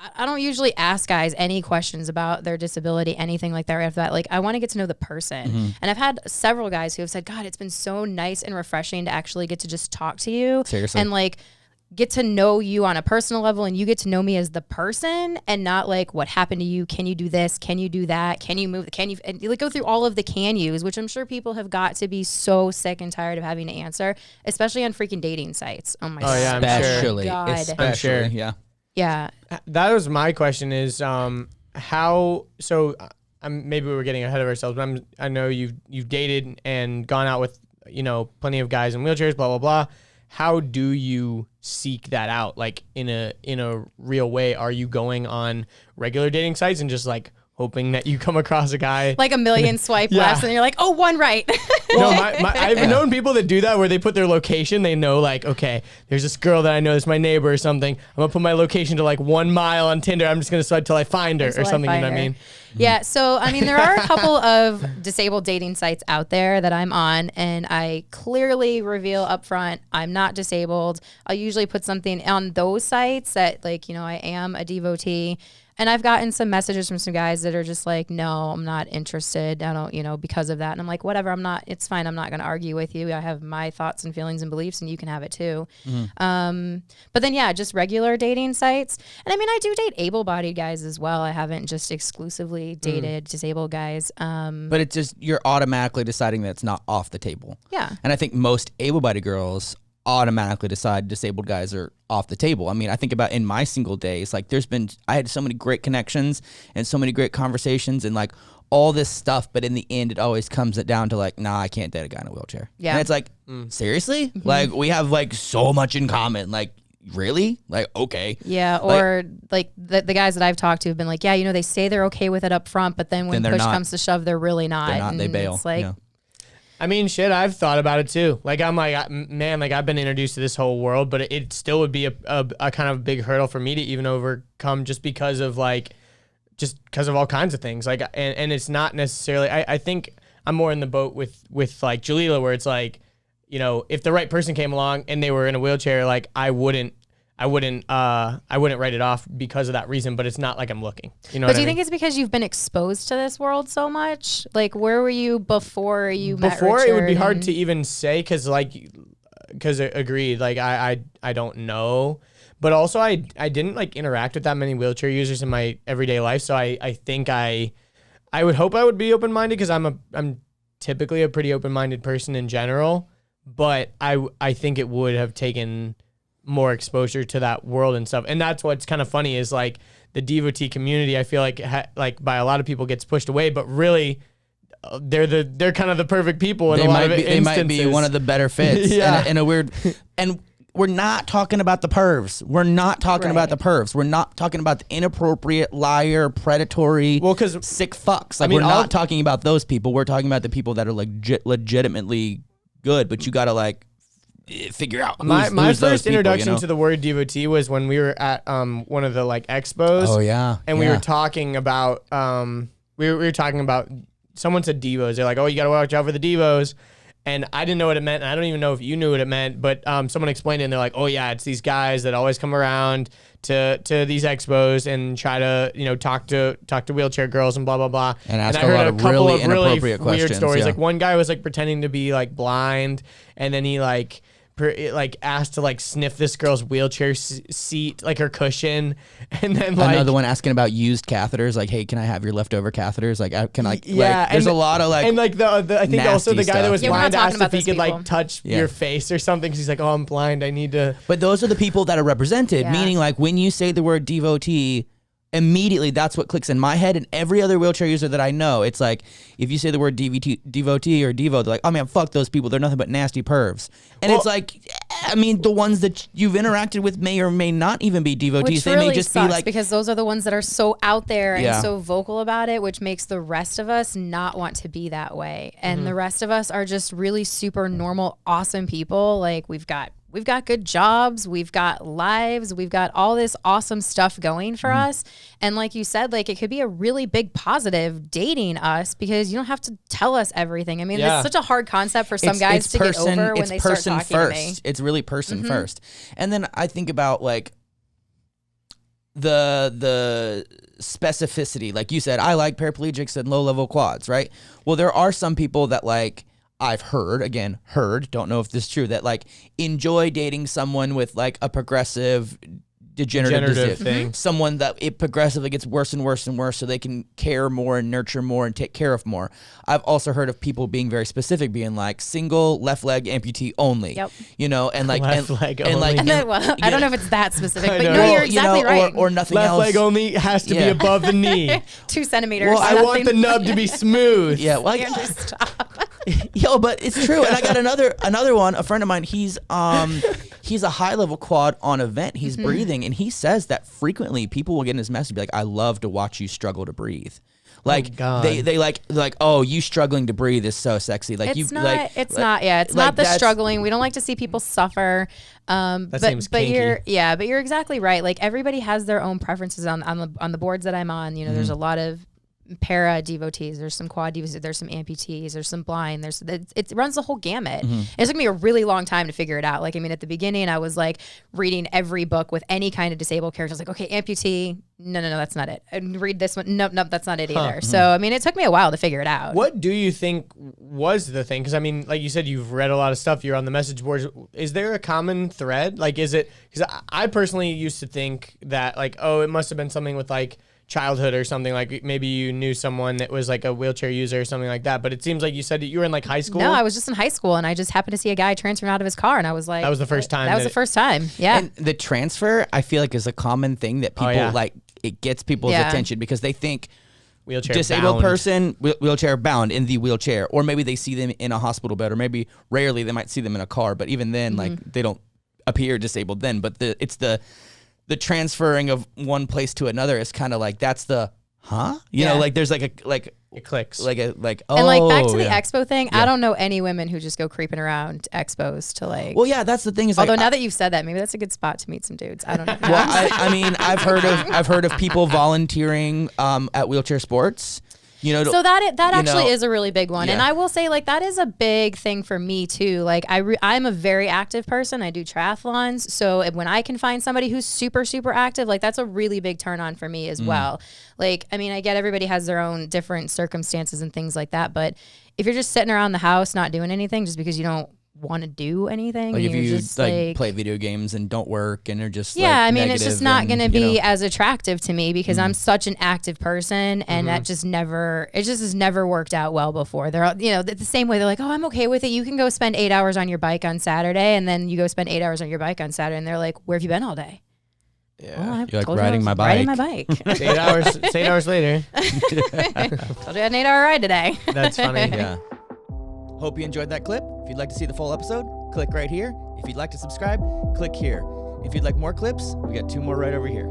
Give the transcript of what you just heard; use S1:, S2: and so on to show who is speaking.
S1: I don't usually ask guys any questions about their disability, anything like that. Right after that, like I want to get to know the person. And I've had several guys who have said, God, it's been so nice and refreshing to actually get to just talk to you.
S2: Seriously.
S1: And like get to know you on a personal level, and you get to know me as the person and not like what happened to you. Can you do this? Can you do that? Can you move? Can you, and you like go through all of the can yous, which I'm sure people have got to be so sick and tired of having to answer, especially on freaking dating sites. Oh my God.
S3: Yeah, I'm
S2: Especially.
S3: sure.
S1: God.
S2: Especially,
S3: I'm sure.
S2: yeah.
S1: Yeah.
S3: That was my question is how, so maybe we were getting ahead of ourselves, but I know you've dated and gone out with, you know, plenty of guys in wheelchairs, blah, blah, blah. How do you seek that out? Like in a real way, are you going on regular dating sites and just like hoping that you come across a guy
S1: Like a million swipe lefts and you're like, oh, one right.
S3: No, I've known people that do that where they put their location. They know like, okay, there's this girl that I know is my neighbor or something. I'm gonna put my location to like 1 mile on Tinder. I'm just gonna swipe till I find her or something. You know what I mean?
S1: Yeah. So, I mean, there are a couple of disabled dating sites out there that I'm on, and I clearly reveal up front, I'm not disabled. I'll usually put something on those sites that like, you know, I am a devotee. And I've gotten some messages from some guys that are just like, no, I'm not interested. I don't, you know, because of that. And I'm like, whatever, it's fine. I'm not going to argue with you. I have my thoughts and feelings and beliefs, and you can have it too. But then, yeah, just regular dating sites. And I mean, I do date able-bodied guys as well. I haven't just exclusively dated disabled guys.
S2: But it's just, you're automatically deciding that it's not off the table.
S1: Yeah.
S2: And I think most able-bodied girls automatically decide disabled guys are off the table. I mean, I think about in my single days, like I had so many great connections and so many great conversations and like all this stuff, but in the end, it always comes down to like, nah, I can't date a guy in a wheelchair.
S1: Yeah.
S2: And it's like, seriously? Like we have like so much in common. Like, really? Like, okay.
S1: Yeah, or like the guys that I've talked to have been like, yeah, you know, they say they're okay with it up front, but then when push comes to shove, they're really not.
S2: They're not,
S1: and
S2: they bail.
S1: It's like,
S2: yeah.
S3: I mean, shit, I've thought about it too. Like, I'm like, man, like I've been introduced to this whole world, but it still would be a kind of big hurdle for me to even overcome just because of all kinds of things. Like, and it's not necessarily, I think I'm more in the boat with like Jalila, where it's like, you know, if the right person came along and they were in a wheelchair, like I wouldn't write it off because of that reason, but it's not like I'm looking. You know
S1: but
S3: what
S1: do
S3: I
S1: you
S3: mean?
S1: think it's because you've been exposed to this world so much? Like, where were you before you met
S3: Before
S1: Richard?
S3: it would be hard to even say because agreed, like I don't know. But also I didn't like interact with that many wheelchair users in my everyday life. So I think I would hope I would be open-minded because I'm typically a pretty open-minded person in general. But I think it would have taken more exposure to that world and stuff. And that's what's kind of funny is like the devotee community, I feel like like by a lot of people gets pushed away, but really they're kind of the perfect people in a lot of instances.
S2: They might be one of the better fits in a weird, and we're not talking about the pervs. We're not talking about the pervs. We're not talking about the inappropriate, liar, predatory, sick fucks. Like, we're not talking about those people. We're talking about the people that are legitimately good, but you got to like figure out
S3: my first introduction to the word devotee was when we were at one of the like expos.
S2: Oh yeah.
S3: And we were talking about we were talking about, someone said devos. They're like, oh, you gotta watch out for the devos. And I didn't know what it meant, and I don't even know if you knew what it meant, but someone explained it, and they're like, oh yeah, it's these guys that always come around to these expos and try to, you know, talk to wheelchair girls and blah blah blah.
S2: And ask
S3: I
S2: a
S3: heard
S2: lot
S3: a
S2: of
S3: couple
S2: really
S3: of
S2: inappropriate
S3: weird
S2: questions,
S3: stories.
S2: yeah.
S3: Like one guy was like pretending to be like blind, and then he like asked to like sniff this girl's wheelchair seat, like her cushion, and then like
S2: another one asking about used catheters, like, hey, can I have your leftover catheters? Like, can I?
S3: Yeah,
S2: like, there's a lot of like,
S3: and like the I think also the guy that was
S1: Yeah,
S3: blind asked if he
S1: those
S3: could
S1: people.
S3: like touch your face or something, because he's like, oh, I'm blind, I need to.
S2: But those are the people that are represented,
S1: Yeah.
S2: meaning like when you say the word devotee, immediately that's what clicks in my head and every other wheelchair user that I know. It's like, if you say the word devotee or devo, they're like, oh man, fuck those people. They're nothing but nasty pervs. And it's like, I mean, the ones that you've interacted with may or may not even be devotees.
S1: Which
S2: They
S1: really
S2: may just
S1: sucks
S2: be like,
S1: because those are the ones that are so out there and
S2: Yeah.
S1: so vocal about it, which makes the rest of us not want to be that way. And the rest of us are just really super normal, awesome people. Like we've got good jobs, we've got lives, we've got all this awesome stuff going for us. And like you said, like it could be a really big positive dating us because you don't have to tell us everything. I mean, it's such a hard concept for some guys to get over when they start talking
S2: first.
S1: to me.
S2: It's really person first. And then I think about like the specificity, like you said, I like paraplegics and low level quads, right? Well, there are some people that like, I've heard, don't know if this is true, that like enjoy dating someone with like a progressive degenerative disease.
S3: Thing.
S2: Someone that it progressively gets worse and worse and worse so they can care more and nurture more and take care of more. I've also heard of people being very specific, being like single left leg amputee only.
S1: Yep.
S2: You know, and like
S3: Left leg
S2: and like
S1: And then, well, I don't know if it's that specific, but
S3: know.
S1: no, you're
S2: well,
S1: exactly right.
S2: or nothing
S3: Left
S2: else.
S3: leg only has to be
S2: Yeah.
S3: above the knee.
S1: 2 centimeters.
S2: Well,
S3: I want the nub to be smooth.
S2: Yeah, well,
S1: Andrew, stop.
S2: yo, but it's true. And I got another one. A friend of mine. He's a high level quad on a vent. He's breathing, and he says that frequently people will get in his message be like, "I love to watch you struggle to breathe." Like
S3: God.
S2: they like oh, you struggling to breathe is so sexy. Like
S1: It's
S2: you
S1: not.
S2: like
S1: It's
S2: like-
S1: not. Yeah, it's
S2: like
S1: not the
S2: that's-
S1: struggling. We don't like to see people suffer. But
S3: seems kinky.
S1: you're exactly right. Like everybody has their own preferences on the boards that I'm on. You know, there's a lot of para devotees, there's some quad devotees, there's some amputees, there's some blind, it runs the whole gamut. And it took me a really long time to figure it out. Like, I mean, at the beginning I was like reading every book with any kind of disabled character. I was like, okay, amputee, no, that's not it. And read this one, nope, that's not it either. So, I mean, it took me a while to figure it out.
S3: What do you think was the thing? Because I mean, like you said, you've read a lot of stuff. You're on the message boards. Is there a common thread? Like, is it? Because I personally used to think that, like, oh, it must have been something with like childhood or something. Like maybe you knew someone that was like a wheelchair user or something like that. But it seems like you said that you were in like high school.
S1: No, I was just in high school, and I just happened to see a guy transferring out of his car, and I was like,
S3: That was the first time
S1: That was
S3: that
S1: the first time. Yeah.
S2: And the transfer, I feel like, is a common thing that people
S3: yeah.
S2: like. It gets people's
S1: Yeah.
S2: attention because they think
S3: wheelchair
S2: disabled
S3: bound.
S2: person, wheelchair bound in the wheelchair, or maybe they see them in a hospital bed, or maybe rarely they might see them in a car. But even then, like they don't appear disabled then. But it's the transferring of one place to another is kind of like that's the you know, like there's like
S3: It clicks.
S2: oh,
S1: And like back to the
S2: yeah.
S1: expo thing, I don't know any women who just go creeping around expos to like.
S2: Well, yeah, that's the thing. Is
S1: although
S2: like,
S1: now that you've said that, maybe that's a good spot to meet some dudes. I don't know.
S2: well, I mean, I've heard of people volunteering at Wheelchair Sports. You know,
S1: So that actually
S2: know,
S1: is a really big one, and
S2: yeah.
S1: I will say like that is a big thing for me too. Like I'm a very active person. I do triathlons, so when I can find somebody who's super active, like that's a really big turn on for me as well. Like, I mean, I get everybody has their own different circumstances and things like that, but if you're just sitting around the house not doing anything just because you don't want to do anything,
S2: like
S1: and
S2: if
S1: you're
S2: you
S1: just
S2: like play video games and don't work and are just
S1: yeah,
S2: like,
S1: I mean, it's just not going to be
S2: you know,
S1: as attractive to me because I'm such an active person, and that just has never worked out well before. They're all, you know, the same way they're like, oh, I'm okay with it. You can go spend 8 hours on your bike on Saturday, and then you go spend 8 hours on your bike on Saturday, and they're like, where have you been all day?
S3: Yeah.
S1: Well, I
S2: You're like
S1: told you I
S2: riding
S1: was
S2: my
S1: riding
S2: bike.
S1: my bike.
S3: It's 8 hours. It's 8 hours later.
S1: Told you I had an 8-hour ride today.
S3: That's funny.
S2: Yeah. Hope you enjoyed that clip. If you'd like to see the full episode, click right here. If you'd like to subscribe, click here. If you'd like more clips, we got 2 more right over here.